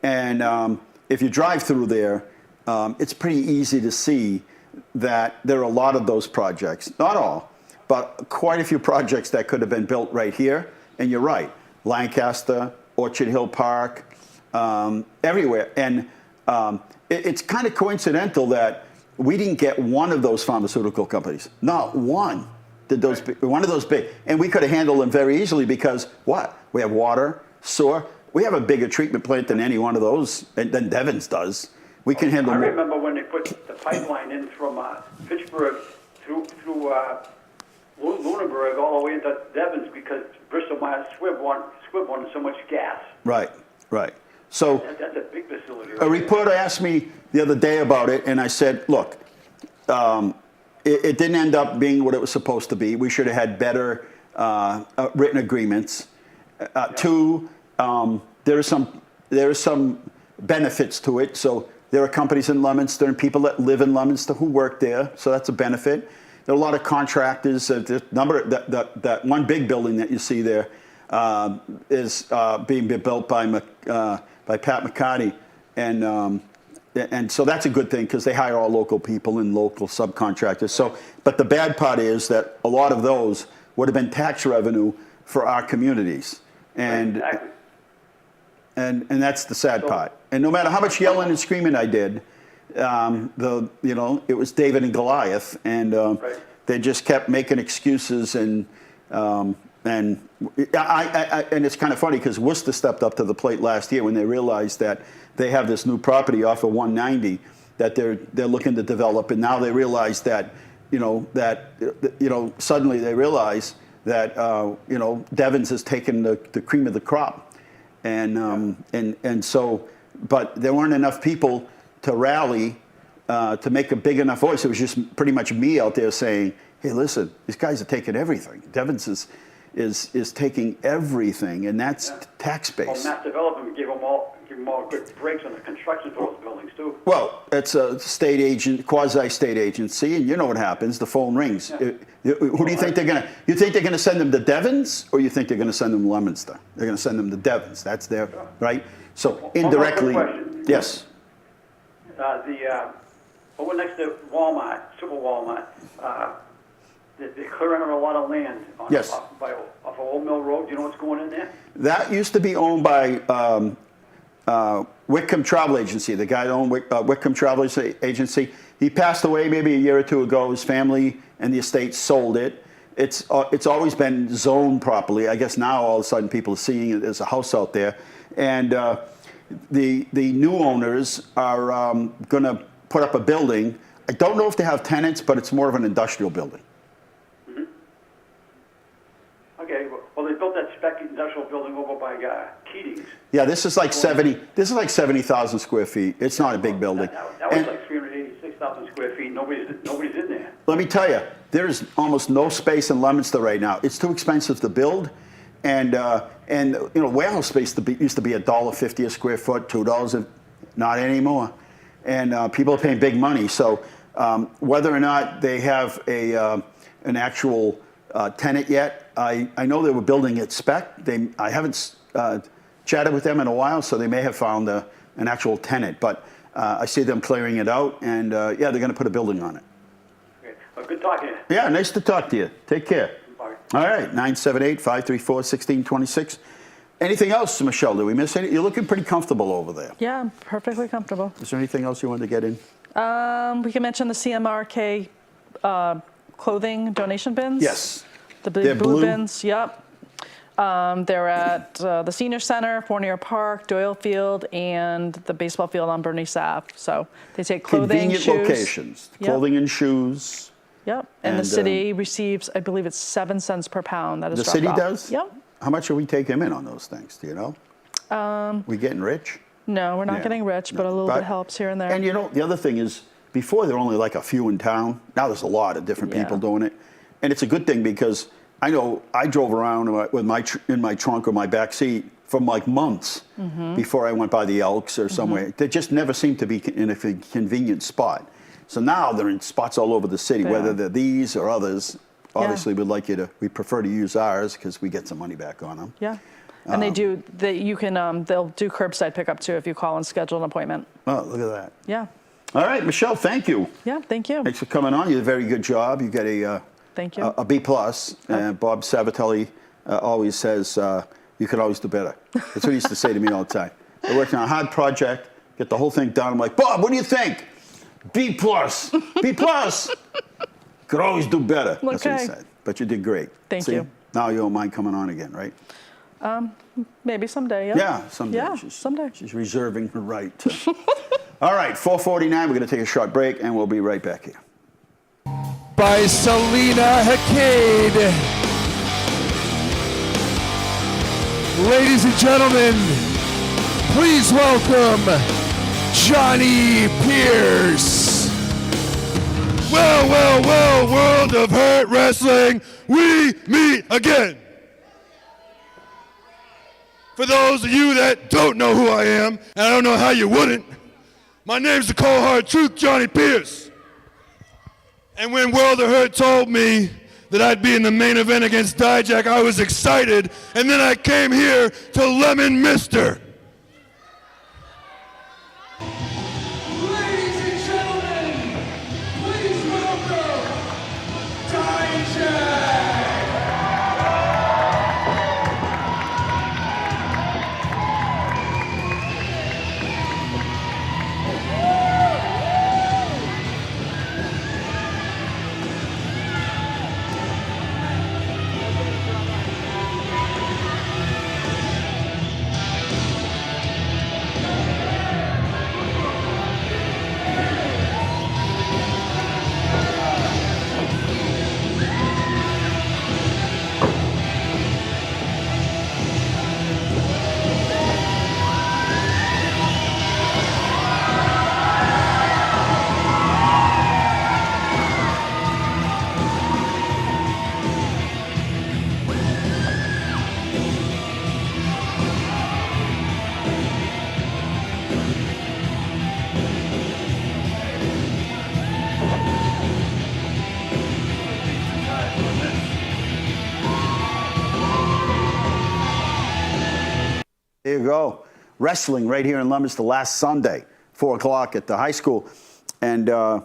And if you drive through there, it's pretty easy to see that there are a lot of those projects, not all, but quite a few projects that could have been built right here. And you're right, Lancaster, Orchard Hill Park, everywhere. And it's kind of coincidental that we didn't get one of those pharmaceutical companies. Not one did those, one of those big. And we could have handled them very easily because what? We have water, sewer. we have a bigger treatment plant than any one of those, than Devon's does. We can handle I more. remember when they put the pipeline in from Fitchburg through Lunenburg all the way into Devon's because Bristol Myers Squibb wanted so much gas. Right, right. So That's a big facility. a reporter asked me the other day about it, and I said, look, it didn't end up being what it was supposed to be. We should have had better written agreements. Two, there are some benefits to it. So there are companies in Leominster and people that live in Leominster who work there, so that's a benefit. There are a lot of contractors. That one big building that you see there is being built by Pat McCarty, and so that's a good thing because they hire all local people and local subcontractors. So, but the bad part is that a lot of those would have been tax revenue for our communities, and Exactly. and that's the sad part. And no matter how much yelling and screaming I did, it was David and Goliath, and they just kept making excuses, and it's kind of funny because Worcester stepped up to the plate last year when they realized that they have this new property off of 190 that they're looking to develop, and now they realize that suddenly they realize that Devon's has taken the cream of the crop, and so, but there weren't enough people to rally to make a big enough voice. It was just pretty much me out there saying, hey, listen, these guys are taking everything. Devon's is taking everything, and that's tax base. Well, Mass Development give them all good breaks on the construction for those buildings too. Well, it's a state agent, quasi-state agency, and you know what happens. The phone rings. Yeah. Who do you think they're going to? You think they're going to send them to Devon's, or you think they're going to send them to Leominster? They're going to send them to Devon's. That's their right. So One more indirectly, quick question. yes. Over next to Walmart, Super Walmart, they're clearing out a lot of land Yes. off of Old Mill Road. Do you know what's going in there? That used to be owned by Whitcomb Travel Agency. The guy that owned Whitcomb Travel Agency. He passed away maybe a year or two ago. His family and the estate sold it. It's always been zoned properly. I guess now all of a sudden people are seeing it as a house out there, and the new owners are going to put up a building. I don't know if they have tenants, but it's more of an industrial building. Okay, well they built that spec industrial building over by Keating's. Yeah, this is like 70. This is like 70,000 square feet. It's not a big building. That was And like 386,000 square feet. Nobody's in there. let me tell you, there's almost no space in Leominster right now. It's too expensive to build, and warehouse space used to be $1.50 a square foot, $2, not anymore, and people are paying big money. So whether or not they have an actual tenant yet, I know they were building it spec. I haven't chatted with them in a while, so they may have found an actual tenant. But I see them clearing it out, and they're going to put a building on it. Okay. Well, good talking to you. Yeah, nice to talk to you. Take care. Bye. All right, 978-534-1626. Anything else, Michelle? Did we miss any? You're looking pretty comfortable over there. Yeah, I'm perfectly comfortable. Is there anything else you wanted to get in? We can mention the CMRK clothing donation bins. Yes. The They're blue blue? bins, yep. They're at the Senior Center, Fournier Park, Doyle Field, and the baseball field on Bernice Ave. So they take clothing, Convenient shoes. locations. Yep. Clothing and shoes. Yep. And the And, city receives, I believe it's 7 cents per pound that is The dropped city off. does? Yep. How much are we taking in on those things? Do you know? We getting rich? No, we're not Yeah. getting rich, but a No. little But- bit helps here and there. And the other thing is, before there were only like a few in town. Now there's a lot of different Yeah. people doing it, and it's a good thing because I know I drove around with in my trunk or my back seat for like months before I went by the Elks or somewhere. They just never seemed to be in a convenient spot. So now they're in spots all over the city, They whether are. they're these or others. Obviously, we prefer to use ours because we get some money back on them. Yeah. And they'll do curbside pickup too if you call and schedule an appointment. Oh, look at that. Yeah. All right, Michelle, thank you. Yeah, thank you. Thanks for coming on. You did a very good job. You got Thank you. a B+. And Bob Sabatelli always says, you could always do better. That's what he used to say to me all the time. We're working on a hard project, get the whole thing done. I'm like, Bob, what do you think? B+. B+. Could always do better. That's what he Okay. said. But you did great. Thank See? you. Now you don't mind coming on again, right? Maybe someday, yeah. Yeah, someday. Yeah, someday. She's reserving her right. All right, 4:49. We're going to take a short break, and we'll be right back here. By Selena Hackade. Ladies and gentlemen, please welcome Johnny Pierce. Well, well, well, world of hurt wrestling, we meet again. For those of you that don't know who I am, and I don't know how you wouldn't, my name's the cold hard truth, Johnny Pierce. And when World of Hurt told me that I'd be in the main event against Dijak, I was excited, and then I came here to Leominster. Ladies and gentlemen, please welcome Dijak. There you go. Wrestling right here in Leominster last Sunday, 4 o'clock at the high school. And there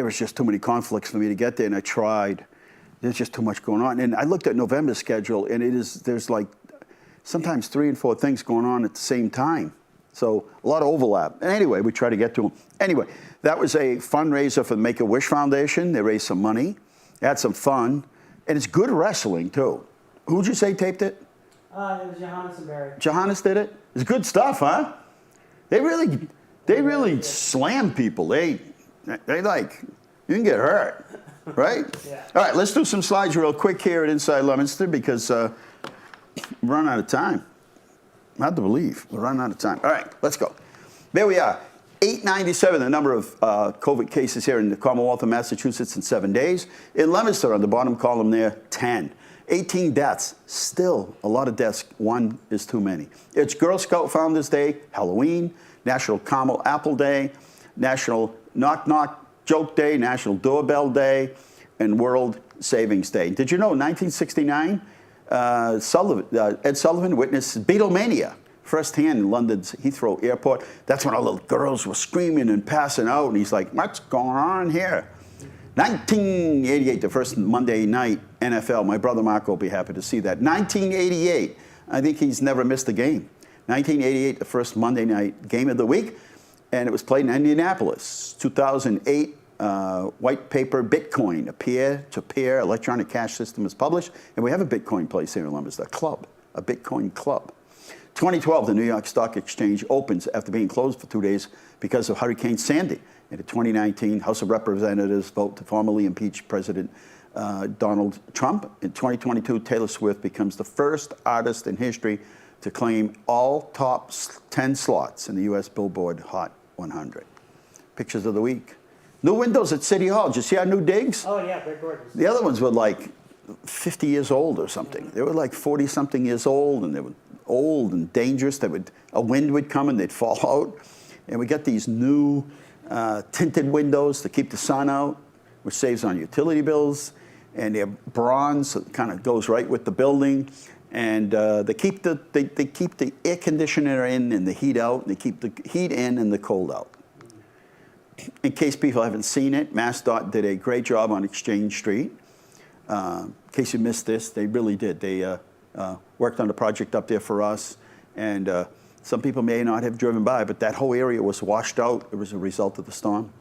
was just too many conflicts for me to get there, and I tried. There's just too much going on. And I looked at November's schedule, and there's like sometimes 3 and 4 things going on at the same time. So a lot of overlap. And anyway, we try to get to them. Anyway, that was a fundraiser for the Make-A-Wish Foundation. They raised some money. They had some fun. And it's good wrestling, too. Who'd you say taped it? It was Johannes and Barry. Johannes did it? It's good stuff, huh? They really slam people. They like, you can get hurt, right? Yeah. All right, let's do some slides real quick here at Inside Leominster because we're running out of time. Hard to believe, we're running out of time. All right, let's go. There we are. 897, the number of COVID cases here in the Commonwealth of Massachusetts in 7 days. In Leominster, on the bottom column there, 10. 18 deaths, still a lot of deaths. 1 is too many. It's Girl Scout Founders Day, Halloween, National Caramel Apple Day, National Knock Knock Joke Day, National Doorbell Day, and World Savings Day. Did you know in 1969, Ed Sullivan witnessed Beatlemania firsthand in London's Heathrow Airport. That's when all the girls were screaming and passing out, and he's like, what's going on here? 1988, the first Monday night NFL. My brother Mark will be happy to see that. 1988, I think he's never missed a game. 1988, the first Monday night game of the week, and it was played in Indianapolis. 2008, white paper Bitcoin, a peer-to-peer electronic cash system is published, and we have a Bitcoin place here in Leominster, a Bitcoin club. 2012, the New York Stock Exchange opens after being closed for 2 days because of Hurricane Sandy. In the 2019 House of Representatives vote to formally impeach President Donald Trump. In 2022, Taylor Swift becomes the first artist in history to claim all top 10 slots in the U.S. Billboard Hot 100. Pictures of the week. New windows at City Hall. Did you see our new digs? Oh, yeah, they're gorgeous. The other ones were like 50 years old or something. They were like 40-something years old, and they were old and dangerous. A wind would come and they'd fall out. And we got these new tinted windows to keep the sun out, which saves on utility bills. And they're bronze, so it kind of goes right with the building. And they keep the air conditioner in and the heat out. And they keep the heat in and the cold out. In case people haven't seen it, MassDOT did a great job on Exchange Street. In case you missed this, they really did. They worked on the project up there for us. And some people may not have driven by, but that whole area was washed out. It was a result of the storm.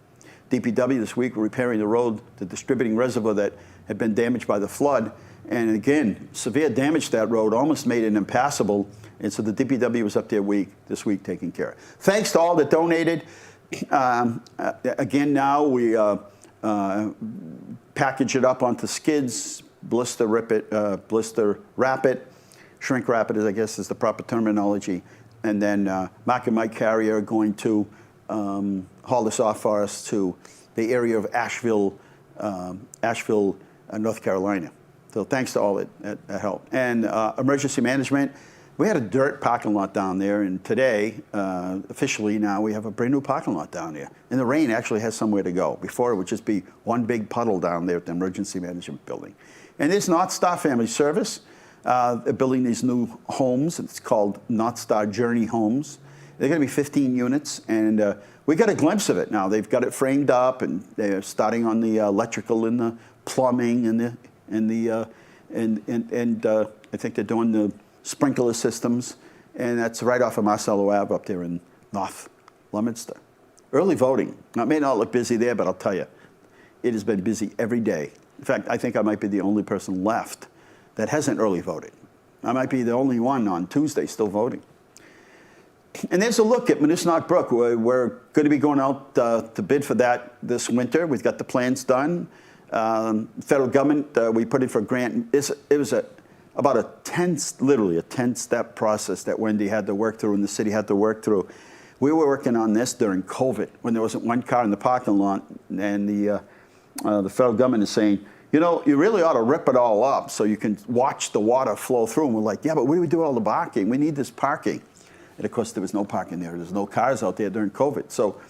DPW this week were repairing the road, the distributing reservoir that had been damaged by the flood. And again, severe damage to that road almost made it impassable. And so the DPW was up there this week taking care of it. Thanks to all that donated. Again, now we package it up onto skids, blister wrap it, shrink wrap it, I guess is the proper terminology. And then Mark and Mike Carrier are going to haul this off for us to the area of Asheville, North Carolina. So thanks to all that helped. And emergency management, we had a dirt parking lot down there, and today, officially now, we have a brand new parking lot down there. And the rain actually has somewhere to go. Before, it would just be one big puddle down there at the emergency management building. And there's North Star Family Service. They're building these new homes. It's called North Star Journey Homes. They're going to be 15 units, and we got a glimpse of it now. They've got it framed up, and they're starting on the electrical and the plumbing and I think they're doing the sprinkler systems, and that's right off of Marcello Ave up there in North Leominster. Early voting. Now, it may not look busy there, but I'll tell you, it has been busy every day. In fact, I think I might be the only person left that hasn't early voted. I might be the only one on Tuesday still voting. And there's a look at Monosnock Brook. We're going to be going out to bid for that this winter. We've got the plans done. Federal government, we put in for a grant. It was about literally a 10-step process that Wendy had to work through and the city had to work through. We were working on this during COVID when there wasn't one car in the parking lot, and the federal government is saying, you know, you really ought to rip it all up so you can watch the water flow through. And we're like, yeah, but what do we do all the parking? We need this parking. And of course, there was no parking there. There's no cars out there during COVID. So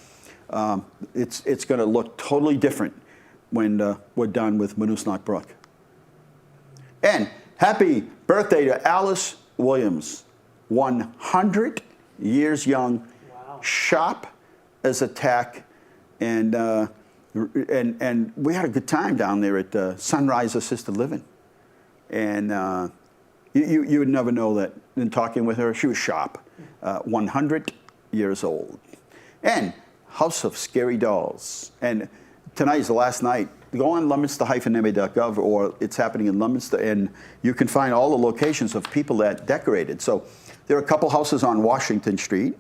it's going to look totally different when we're done with Monosnock Brook. And happy birthday to Alice Williams, 100 years young, wow. Sharp as a tack, and we had a good time down there at Sunrise Assisted Living. And you would never know that in talking with her. She was sharp, 100 years old. And House of Scary Dolls. And tonight is the last night. Go on leominster-ma.gov, or it's happening in Leominster, and you can find all the locations of people that decorated. So there are a couple houses on Washington Street.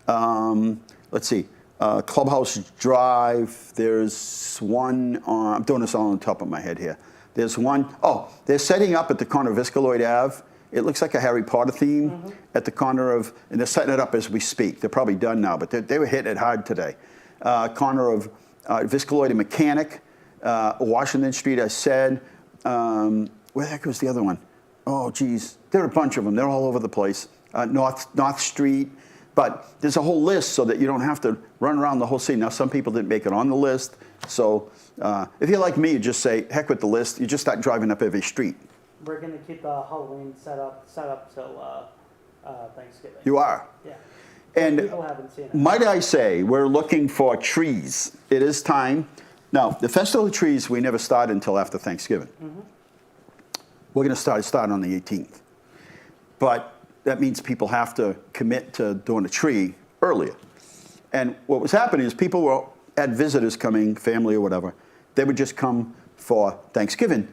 Let's see, Clubhouse Drive. There's one on, I'm doing this all on the top of my head here. There's one, they're setting up at the corner of Viscaloid Ave. It looks like a Harry Potter theme at the corner of, and they're setting it up as we speak. They're probably done now, but they were hitting it hard today. Corner of Viscaloid and Mechanic. Washington Street, I said. Where the heck was the other one? Oh, geez. There are a bunch of them. They're all over the place. North Street. But there's a whole list so that you don't have to run around the whole city. Now, some people didn't make it on the list. So if you're like me, you just say, heck with the list. You just start driving up every street. We're going to keep the Halloween set up till Thanksgiving. You are? Yeah. And people haven't seen it. Might I say, we're looking for trees. It is time. Now, the Festival of Trees, we never start until after Thanksgiving. We're going to start on the 18th. But that means people have to commit to doing a tree earlier. And what was happening is people had visitors coming, family or whatever. They would just come for Thanksgiving,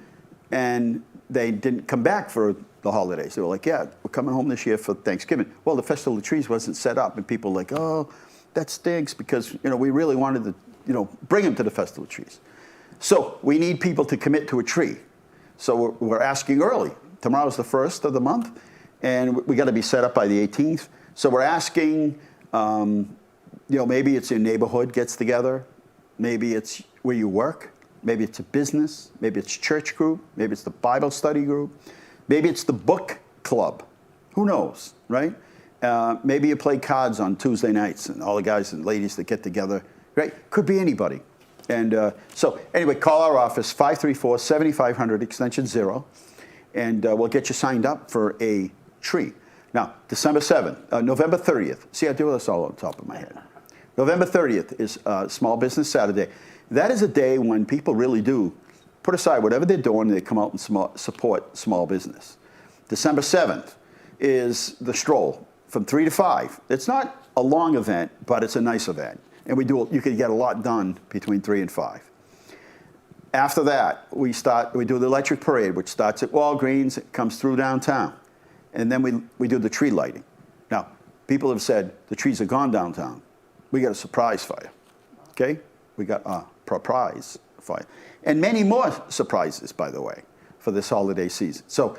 and they didn't come back for the holidays. They were like, yeah, we're coming home this year for Thanksgiving. Well, the Festival of Trees wasn't set up, and people were like, oh, that stinks, because we really wanted to bring them to the Festival of Trees. So we need people to commit to a tree. So we're asking early. Tomorrow's the 1st of the month, and we got to be set up by the 18th. So we're asking, maybe it's your neighborhood gets together. Maybe it's where you work. Maybe it's a business. Maybe it's church group. Maybe it's the Bible study group. Maybe it's the book club. Who knows, right? Maybe you play cards on Tuesday nights, and all the guys and ladies that get together. Right? Could be anybody. And so anyway, call our office, 534-7500, extension 0, and we'll get you signed up for a tree. Now, November 30th. See, I do this all on top of my head. November 30th is Small Business Saturday. That is a day when people really do put aside whatever they're doing, they come out and support small business. December 7th is the stroll from 3 to 5. It's not a long event, but it's a nice event. And you can get a lot done between 3 and 5. After that, we do the electric parade, which starts at Walgreens, it comes through downtown. And then we do the tree lighting. Now, people have said the trees are gone downtown. We got a surprise for you, okay? We got a surprise for you. And many more surprises, by the way, for this holiday season. So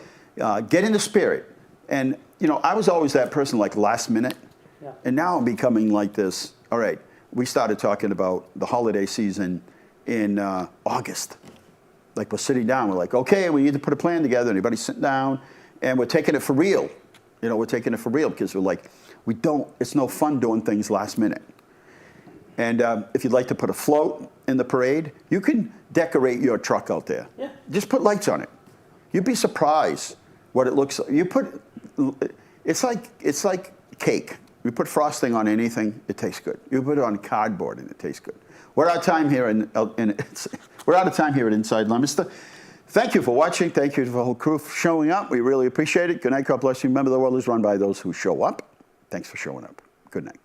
get in the spirit. And, you know, I was always that person like last minute. Yeah. And now I'm becoming like this. All right, we started talking about the holiday season in August. Like we're sitting down, we're like, okay, we need to put a plan together. Everybody's sitting down, and we're taking it for real. You know, we're taking it for real because we're like, it's no fun doing things last minute. And if you'd like to put a float in the parade, you can decorate your truck out there. Yeah. Just put lights on it. You'd be surprised what it looks like. It's like cake. You put frosting on anything, it tastes good. You put it on cardboard and it tastes good. We're out of time here we're out of time here at Inside Leominster. Thank you for watching. Thank you to the whole crew for showing up. We really appreciate it. Good night. God bless you. Remember, the world is run by those who show up. Thanks for showing up. Good night.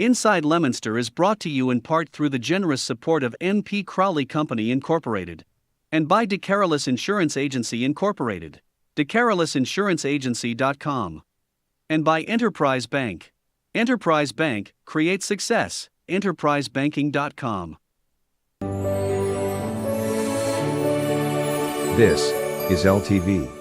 Inside Leominster is brought to you in part through the generous support of N.P. Crowley Company Incorporated and by DeCarolis Insurance Agency Incorporated, DeCarolisInsuranceAgency.com, and by Enterprise Bank. Enterprise Bank, create success, enterprisebanking.com. This is LTV.